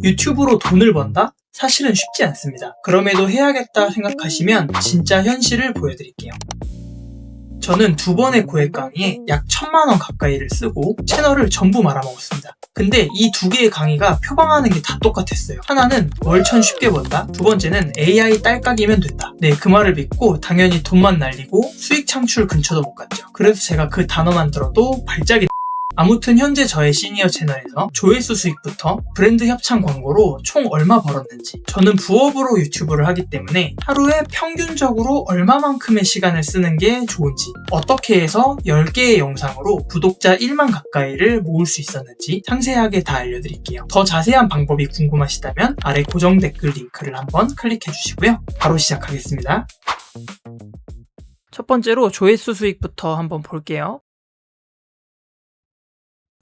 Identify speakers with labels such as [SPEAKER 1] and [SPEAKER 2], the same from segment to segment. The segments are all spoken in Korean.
[SPEAKER 1] 유튜브로 돈을 번다? 사실은 쉽지 않습니다. 그럼에도 해야겠다 생각하시면 진짜 현실을 보여드릴게요. 저는 2번의 고액 강의에 약 1000만원 가까이를 쓰고 채널을 전부 말아먹었습니다. 근데 이 2개의 강의가 표방하는 게 다 똑같았어요. 하나는 월천 쉽게 번다, 2번째는 AI 딸깍이면 된다. 네, 그 말을 믿고 당연히 돈만 날리고 수익 창출 근처도 못 갔죠. 그래서 제가 그 단어만 들어도 발작이 아무튼 현재 저의 시니어 채널에서 조회수 수익부터 브랜드 협찬 광고로 총 얼마 벌었는지, 저는 부업으로 유튜브를 하기 때문에 하루에 평균적으로 얼마만큼의 시간을 쓰는 게 좋은지, 어떻게 해서 10개의 영상으로 구독자 1만 가까이를 모을 수 있었는지 상세하게 다 알려드릴게요. 더 자세한 방법이 궁금하시다면 아래 고정 댓글 링크를 한번 클릭해 주시고요. 바로 시작하겠습니다. 첫 번째로 조회수 수익부터 한번 볼게요.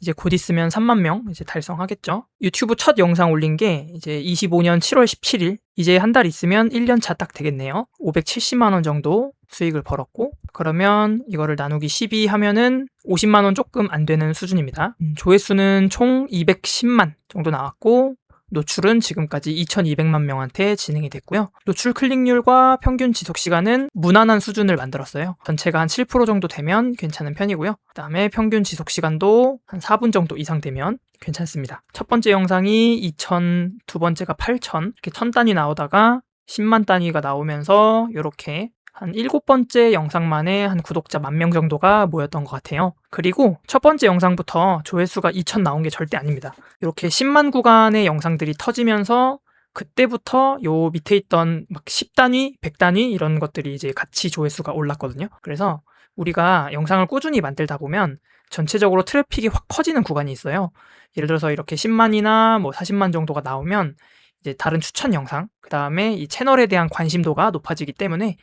[SPEAKER 1] 이제 곧 있으면 3만 명 이제 달성하겠죠. 유튜브 첫 영상 올린 게 이제 25년 7월 17일. 이제 한 달 있으면 1년 차 딱 되겠네요. 570만 원 정도 수익을 벌었고, 그러면 이거를 나누기 12 하면은 50만 원 조금 안 되는 수준입니다. 조회수는 총 210만 정도 나왔고, 노출은 지금까지 2200만 명한테 진행이 됐고요. 노출 클릭률과 평균 지속 시간은 무난한 수준을 만들었어요. 전체가 한 7% 정도 되면 괜찮은 편이고요. 그 다음에 평균 지속 시간도 한 4분 정도 이상 되면 괜찮습니다. 첫 번째 영상이 2000, 두 번째가 8000, 이렇게 1000단위 나오다가 10만 단위가 나오면서 이렇게 한 7번째 영상만에 한 구독자 10,000명 정도가 모였던 것 같아요. 그리고 첫 번째 영상부터 조회수가 2000 나온 게 절대 아닙니다. 이렇게 10만 구간의 영상들이 터지면서 그때부터 요 밑에 있던 막 10단위, 100단위 이런 것들이 이제 같이 조회수가 올랐거든요. 그래서 우리가 영상을 꾸준히 만들다 보면 전체적으로 트래픽이 확 커지는 구간이 있어요. 예를 들어서 이렇게 10만이나 뭐 40만 정도가 나오면 이제 다른 추천 영상, 그 다음에 이 채널에 대한 관심도가 높아지기 때문에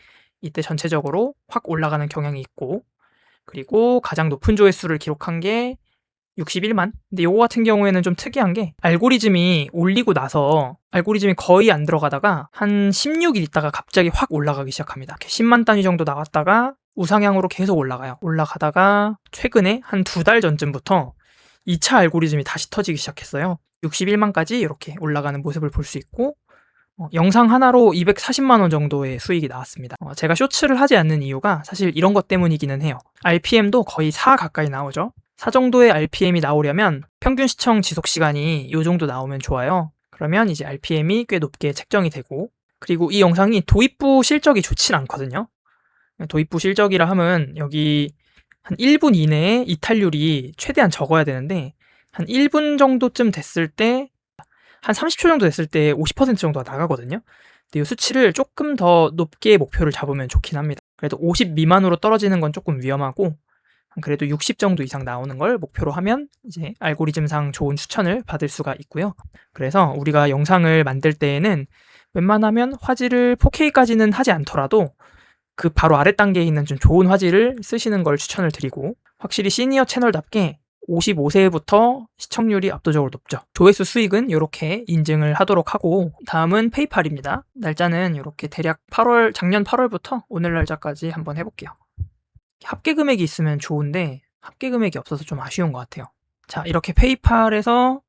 [SPEAKER 1] 이때 전체적으로 확 올라가는 경향이 있고, 그리고 가장 높은 조회수를 기록한 게 61만. 근데 요거 같은 경우에는 좀 특이한 게 알고리즘이 올리고 나서 알고리즘이 거의 안 들어가다가 한 16일 있다가 갑자기 확 올라가기 시작합니다. 10만 단위 정도 나왔다가 우상향으로 계속 올라가요. 올라가다가 최근에 한 2달 전쯤부터 2차 알고리즘이 다시 터지기 시작했어요. 61만까지 이렇게 올라가는 모습을 볼 수 있고, 영상 하나로 240만 원 정도의 수익이 나왔습니다. 제가 쇼츠를 하지 않는 이유가 사실 이런 것 때문이기는 해요. RPM도 거의 4 가까이 나오죠. 4 정도의 RPM이 나오려면 평균 시청 지속 시간이 이 정도 나오면 좋아요. 그러면 이제 RPM이 꽤 높게 책정이 되고, 그리고 이 영상이 도입부 실적이 좋진 않거든요. 도입부 실적이라 하면 여기 한 1분 이내에 이탈률이 최대한 적어야 되는데, 한 1분 정도쯤 됐을 때 한 30초 정도 됐을 때 50% 정도가 나가거든요. 근데 이 수치를 조금 더 높게 목표를 잡으면 좋긴 합니다. 그래도 50 미만으로 떨어지는 건 조금 위험하고, 그래도 60 정도 이상 나오는 걸 목표로 하면 이제 알고리즘상 좋은 추천을 받을 수가 있고요. 그래서 우리가 영상을 만들 때에는 웬만하면 화질을 4K까지는 하지 않더라도 그 바로 아래 단계에 있는 좀 좋은 화질을 쓰시는 걸 추천을 드리고, 확실히 시니어 채널답게 55세부터 시청률이 압도적으로 높죠. 조회수 수익은 이렇게 인증을 하도록 하고, 다음은 페이팔입니다. 날짜는 이렇게 대략 작년 8월부터 오늘 날짜까지 한번 해볼게요. 합계 금액이 있으면 좋은데 합계 금액이 없어서 좀 아쉬운 것 같아요. 자, 이렇게 페이팔에서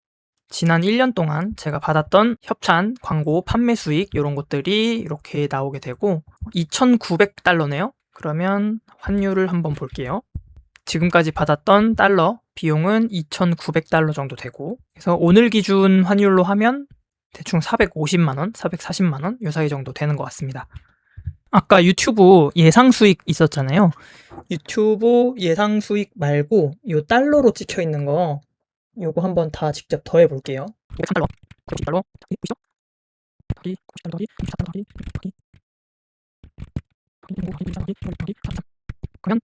[SPEAKER 1] 지난 1년 동안 제가 받았던 협찬, 광고, 판매 수익 이런 것들이 이렇게 나오게 되고, 2,900달러네요. 그러면 환율을 한번 볼게요. 지금까지 받았던 달러 비용은 2,900달러 정도 되고, 그래서 오늘 기준 환율로 하면 대충 450만원, 440만원 요 사이 정도 되는 것 같습니다. 아까 유튜브 예상 수익 있었잖아요. 유튜브 예상 수익 말고 요 달러로 찍혀 있는 거, 요거 한번 다 직접 더해 볼게요. 503달러, 90달러, 보이시죠? 더하기 90달러 더하기 94달러 더하기 그러면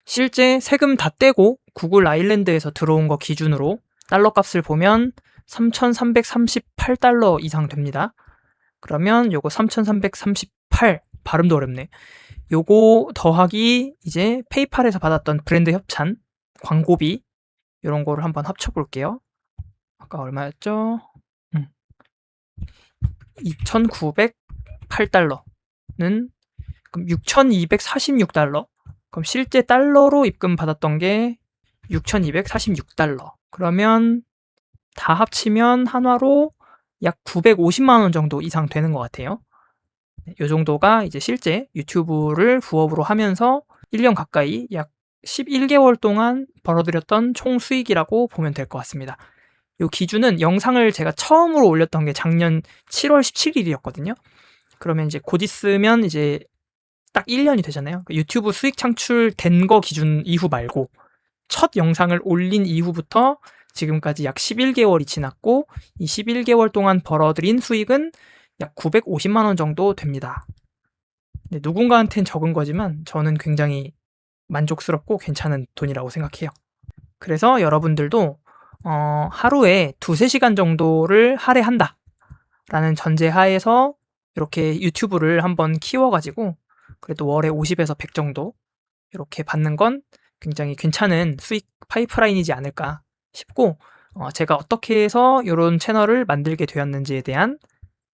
[SPEAKER 1] 실제 세금 다 떼고 구글 아일랜드에서 들어온 거 기준으로 달러 값을 보면 3,338달러 이상 됩니다. 그러면 요거 3,338, 발음도 어렵네. 요거 더하기 이제 페이팔에서 받았던 브랜드 협찬, 광고비 이런 거를 한번 합쳐볼게요. 아까 얼마였죠? 2,908달러는 그럼 6,246달러. 그럼 실제 달러로 입금 받았던 게 6,246달러. 그러면 다 합치면 한화로 약 950만 원 정도 이상 되는 것 같아요. 이 정도가 이제 실제 유튜브를 부업으로 하면서 1년 가까이 약 11개월 동안 벌어들였던 총 수익이라고 보면 될 것 같습니다. 이 기준은 영상을 제가 처음으로 올렸던 게 작년 7월 17일이었거든요. 그러면 이제 곧 있으면 이제 딱 1년이 되잖아요. 유튜브 수익 창출된 거 기준 이후 말고 첫 영상을 올린 이후부터 지금까지 약 11개월이 지났고 이 11개월 동안 벌어들인 수익은 약 950만 원 정도 됩니다. 누군가한텐 적은 거지만 저는 굉장히 만족스럽고 괜찮은 돈이라고 생각해요. 그래서 여러분들도 하루에 2-3시간 정도를 할애한다 라는 전제하에서 이렇게 유튜브를 한번 키워가지고 그래도 월에 50에서 100 정도 이렇게 받는 건 굉장히 괜찮은 수익 파이프라인이지 않을까 싶고 제가 어떻게 해서 이런 채널을 만들게 되었는지에 대한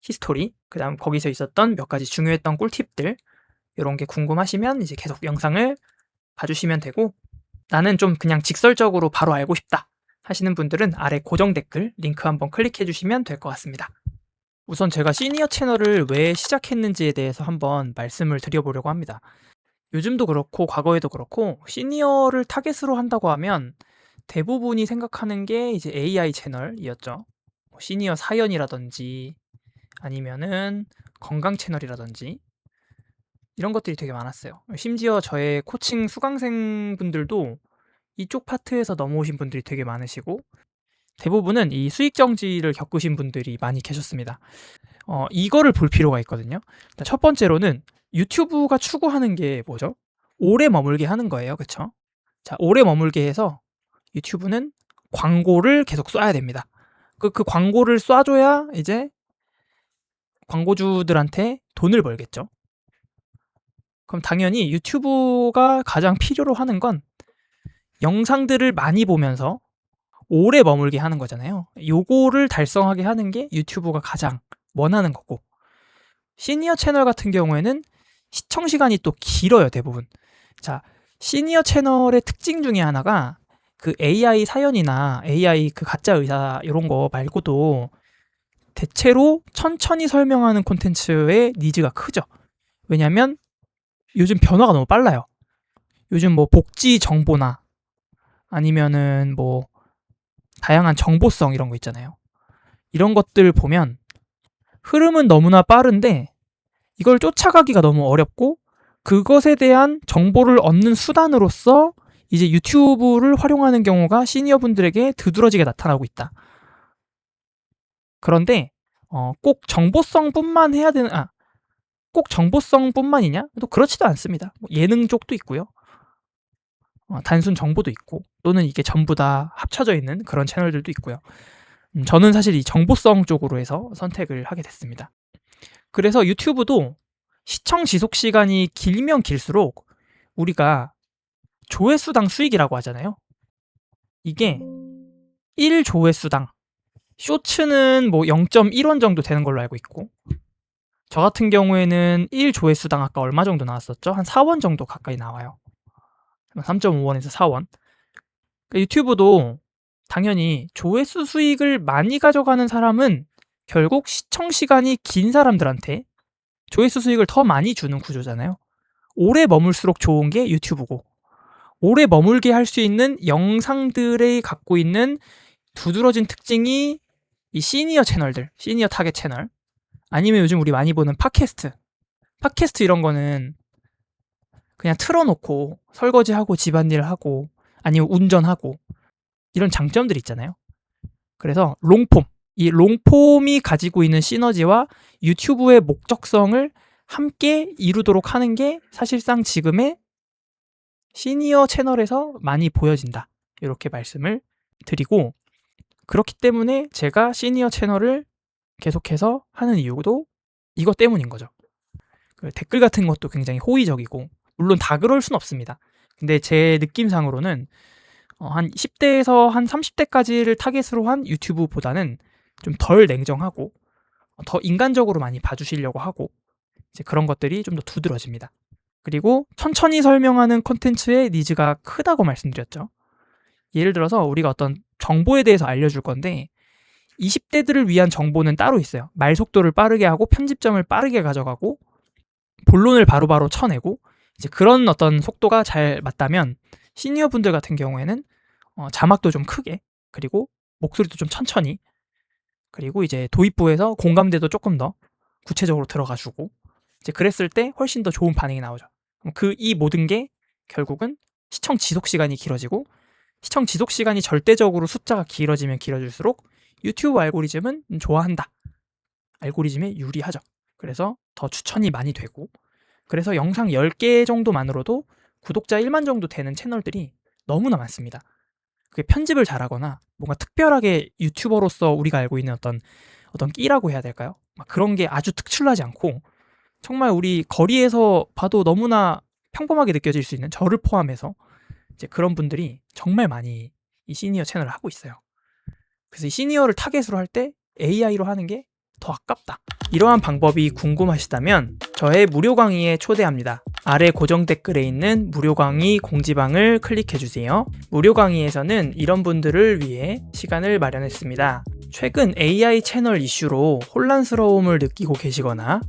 [SPEAKER 1] 히스토리, 그 다음 거기서 있었던 몇 가지 중요했던 꿀팁들 이런 게 궁금하시면 이제 계속 영상을 봐주시면 되고 나는 좀 그냥 직설적으로 바로 알고 싶다 하시는 분들은 아래 고정 댓글 링크 한번 클릭해 주시면 될 것 같습니다. 우선 제가 시니어 채널을 왜 시작했는지에 대해서 한번 말씀을 드려보려고 합니다. 요즘도 그렇고 과거에도 그렇고 시니어를 타겟으로 한다고 하면 대부분이 생각하는 게 이제 AI 채널이었죠. 시니어 사연이라든지 아니면은 건강 채널이라든지 이런 것들이 되게 많았어요. 심지어 저의 코칭 수강생 분들도 이쪽 파트에서 넘어오신 분들이 되게 많으시고 대부분은 이 수익 정지를 겪으신 분들이 많이 계셨습니다. 이거를 볼 필요가 있거든요. 첫 번째로는 유튜브가 추구하는 게 뭐죠? 오래 머물게 하는 거예요. 그쵸? 자, 오래 머물게 해서 유튜브는 광고를 계속 쏴야 됩니다. 그 광고를 쏴줘야 이제 광고주들한테 돈을 벌겠죠. 그럼 당연히 유튜브가 가장 필요로 하는 건 영상들을 많이 보면서 오래 머물게 하는 거잖아요. 요거를 달성하게 하는 게 유튜브가 가장 원하는 거고 시니어 채널 같은 경우에는 시청 시간이 또 길어요, 대부분. 자, 시니어 채널의 특징 중에 하나가 그 AI 사연이나 AI 그 가짜 의사 이런 거 말고도 대체로 천천히 설명하는 콘텐츠의 니즈가 크죠. 왜냐면 요즘 변화가 너무 빨라요. 요즘 뭐 복지 정보나 아니면은 뭐 다양한 정보성 이런 거 있잖아요. 이런 것들 보면 흐름은 너무나 빠른데 이걸 쫓아가기가 너무 어렵고 그것에 대한 정보를 얻는 수단으로서 이제 유튜브를 활용하는 경우가 시니어분들에게 두드러지게 나타나고 있다. 그런데 꼭 정보성뿐만 해야 되는 꼭 정보성뿐만이냐? 또 그렇지도 않습니다. 뭐 예능 쪽도 있고요. 단순 정보도 있고 또는 이게 전부 다 합쳐져 있는 그런 채널들도 있고요. 저는 사실 이 정보성 쪽으로 해서 선택을 하게 됐습니다. 그래서 유튜브도 시청 지속 시간이 길면 길수록 우리가 조회수당 수익이라고 하잖아요. 이게 1조회수당 쇼츠는 뭐 0.1원 정도 되는 걸로 알고 있고 저 같은 경우에는 1조회수당 아까 얼마 정도 나왔었죠? 한 4원 정도 가까이 나와요. 3.5원에서 4원. 그러니까 유튜브도 당연히 조회수 수익을 많이 가져가는 사람은 결국 시청 시간이 긴 사람들한테 조회수 수익을 더 많이 주는 구조잖아요. 오래 머물수록 좋은 게 유튜브고 오래 머물게 할 수 있는 영상들이 갖고 있는 두드러진 특징이 이 시니어 채널들, 시니어 타겟 채널 아니면 요즘 우리 많이 보는 팟캐스트 이런 거는 그냥 틀어놓고 설거지하고 집안일 하고 아니면 운전하고 이런 장점들이 있잖아요. 그래서 롱폼, 이 롱폼이 가지고 있는 시너지와 유튜브의 목적성을 함께 이루도록 하는 게 사실상 지금의 시니어 채널에서 많이 보여진다. 이렇게 말씀을 드리고 그렇기 때문에 제가 시니어 채널을 계속해서 하는 이유도 이것 때문인 거죠. 댓글 같은 것도 굉장히 호의적이고 물론 다 그럴 순 없습니다. 근데 제 느낌상으로는 한 10대에서 한 30대까지를 타겟으로 한 유튜브보다는 좀 덜 냉정하고 더 인간적으로 많이 봐주시려고 하고 이제 그런 것들이 좀 더 두드러집니다. 그리고 천천히 설명하는 콘텐츠의 니즈가 크다고 말씀드렸죠. 예를 들어서 우리가 어떤 정보에 대해서 알려줄 건데 20대들을 위한 정보는 따로 있어요. 말 속도를 빠르게 하고 편집점을 빠르게 가져가고 본론을 바로바로 쳐내고 이제 그런 어떤 속도가 잘 맞다면 시니어 분들 같은 경우에는 자막도 좀 크게 그리고 목소리도 좀 천천히 그리고 이제 도입부에서 공감대도 조금 더 구체적으로 들어가주고 이제 그랬을 때 훨씬 더 좋은 반응이 나오죠. 이 모든 게 결국은 시청 지속 시간이 길어지고 시청 지속 시간이 절대적으로 숫자가 길어지면 길어질수록 유튜브 알고리즘은 좋아한다. 알고리즘에 유리하죠. 그래서 더 추천이 많이 되고 그래서 영상 10개 정도만으로도 구독자 1만 정도 되는 채널들이 너무나 많습니다. 그게 편집을 잘하거나 뭔가 특별하게 유튜버로서 우리가 알고 있는 어떤 끼라고 해야 될까요? 막 그런 게 아주 특출나지 않고 정말 우리 거리에서 봐도 너무나 평범하게 느껴질 수 있는 저를 포함해서 이제 그런 분들이 정말 많이 이 시니어 채널을 하고 있어요. 그래서 이 시니어를 타겟으로 할 때 AI로 하는 게 더 아깝다. 이러한 방법이 궁금하시다면 저의 무료 강의에 초대합니다. 아래 고정 댓글에 있는 무료 강의 공지방을 클릭해주세요. 무료 강의에서는 이런 분들을 위해 시간을 마련했습니다. 최근 AI 채널 이슈로 혼란스러움을 느끼고 계시거나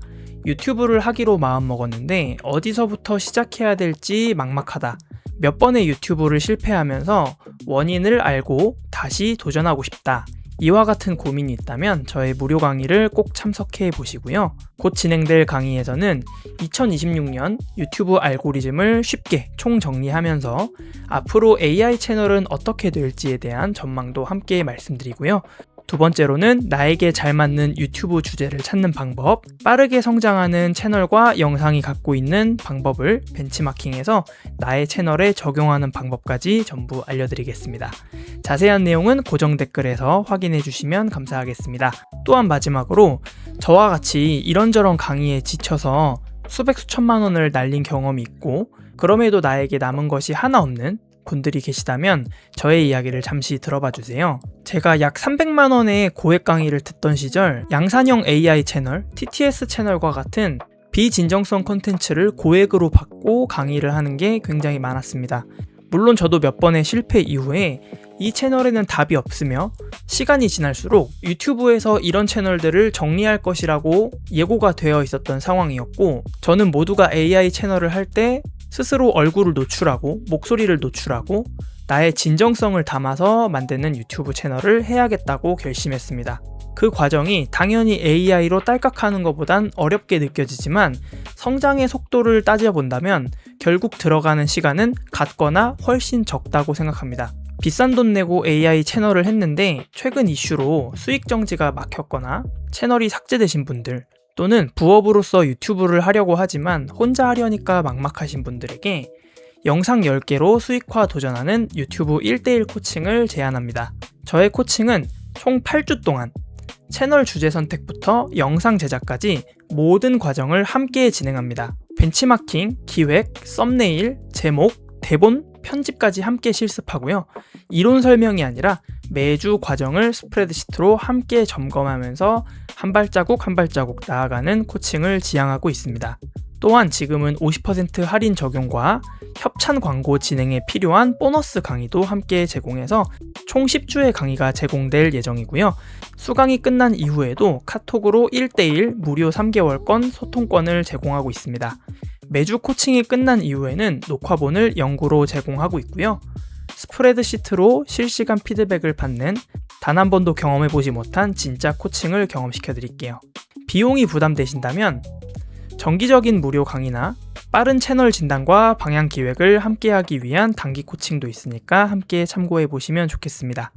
[SPEAKER 1] 유튜브를 하기로 마음먹었는데 어디서부터 시작해야 될지 막막하다. 몇 번의 유튜브를 실패하면서 원인을 알고 다시 도전하고 싶다. 이와 같은 고민이 있다면 저의 무료 강의를 꼭 참석해 보시고요. 곧 진행될 강의에서는 2026년 유튜브 알고리즘을 쉽게 총정리하면서 앞으로 AI 채널은 어떻게 될지에 대한 전망도 함께 말씀드리고요. 두 번째로는 나에게 잘 맞는 유튜브 주제를 찾는 방법, 빠르게 성장하는 채널과 영상이 갖고 있는 방법을 벤치마킹해서 나의 채널에 적용하는 방법까지 전부 알려드리겠습니다. 자세한 내용은 고정 댓글에서 확인해 주시면 감사하겠습니다. 또한 마지막으로 저와 같이 이런저런 강의에 지쳐서 수백 수천만 원을 날린 경험이 있고 그럼에도 나에게 남은 것이 하나 없는 분들이 계시다면 저의 이야기를 잠시 들어봐 주세요. 제가 약 300만 원의 고액 강의를 듣던 시절 양산형 AI 채널, TTS 채널과 같은 비진정성 콘텐츠를 고액으로 받고 강의를 하는 게 굉장히 많았습니다. 물론 저도 몇 번의 실패 이후에 이 채널에는 답이 없으며 시간이 지날수록 유튜브에서 이런 채널들을 정리할 것이라고 예고가 되어 있었던 상황이었고 저는 모두가 AI 채널을 할 때 스스로 얼굴을 노출하고 목소리를 노출하고 나의 진정성을 담아서 만드는 유튜브 채널을 해야겠다고 결심했습니다. 그 과정이 당연히 AI로 딸깍하는 것보단 어렵게 느껴지지만 성장의 속도를 따져본다면 결국 들어가는 시간은 같거나 훨씬 적다고 생각합니다. 비싼 돈 내고 AI 채널을 했는데 최근 이슈로 수익 정지가 막혔거나 채널이 삭제되신 분들 또는 부업으로서 유튜브를 하려고 하지만 혼자 하려니까 막막하신 분들에게 영상 10개로 수익화 도전하는 유튜브 1대1 코칭을 제안합니다. 저의 코칭은 총 8주 동안 채널 주제 선택부터 영상 제작까지 모든 과정을 함께 진행합니다. 벤치마킹, 기획, 썸네일, 제목, 대본, 편집까지 함께 실습하고요. 이론 설명이 아니라 매주 과정을 스프레드시트로 함께 점검하면서 한 발자국 한 발자국 나아가는 코칭을 지향하고 있습니다. 또한 지금은 50% 할인 적용과 협찬 광고 진행에 필요한 보너스 강의도 함께 제공해서 총 10주의 강의가 제공될 예정이고요. 수강이 끝난 이후에도 카톡으로 1대1 무료 3개월권 소통권을 제공하고 있습니다. 매주 코칭이 끝난 이후에는 녹화본을 연구로 제공하고 있고요. 스프레드시트로 실시간 피드백을 받는 단 한 번도 경험해보지 못한 진짜 코칭을 경험시켜드릴게요. 비용이 부담되신다면 정기적인 무료 강의나 빠른 채널 진단과 방향 기획을 함께하기 위한 단기 코칭도 있으니까 함께 참고해보시면 좋겠습니다.